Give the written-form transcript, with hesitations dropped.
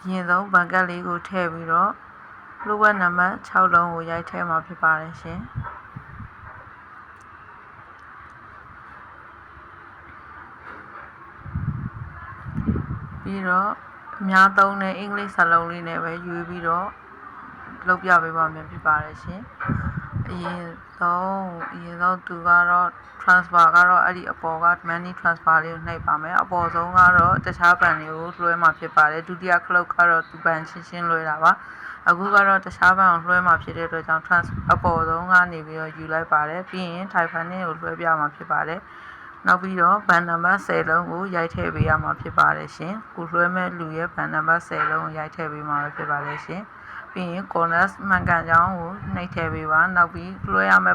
ရင်ဆုံးဘန်ကတ်လေးကိုထည့်ပြီးတော့လှုပ်ဝက်နံပါတ်6လုံးကိုရိုက်ထည့်မှာဖြစ်ပါတယ်ရှင်ပြီးတော့အများသုံးတဲ့အင်္ဂလိပ်စာလုံးလေးနဲ့ပဲရွေးပြီးတော့လုပ်ပြပေးပါမယ်ဖြစ်ပါတယ်ရှင်အရင်ဆုံးသူကတော့ transfer ကတော့အဲ့ဒီအပေါ်က money transfer လေးကိုနှိပ်ပါမယ်အပေါ်ဆုံးကတော့တခြားဘဏ်တွေကိုလွှဲမှာဖြစ်ပါတယ်ဒုတိယခလုတ်ကတော့သူဘဏ်ချင်းလွှဲတာပါအခုကတော့တခြားဘဏ်ကိုလွှဲမှာဖြစ်တဲ့အတွက်ကြောင့် အပေါ်ဆုံးကနေပြီးတော့ယူလိုက်ပါတယ်ပြီးရင် Thai Funding ကိုလွှဲပြမှာဖြစ်ပါတယ်နောက်ပြီးတော့ဘဏ်နံပါတ်10လုံးကိုရိုက်ထည့်ပေးရမှာဖြစ်ပါတယ်ရှင်ကိုလွှဲမဲ့လူရဲ့ဘဏ်နံပါတ်10လုံးကိုရိုက်ထည့်ပေးမှာဖြစ်ပါတယ်ရှင်ပြီးရင် corners မှန်ကန်ကြောင်းကိုနှိပ်ထည့်ပေးပါနောက်ပြီးလွှဲရမယ့်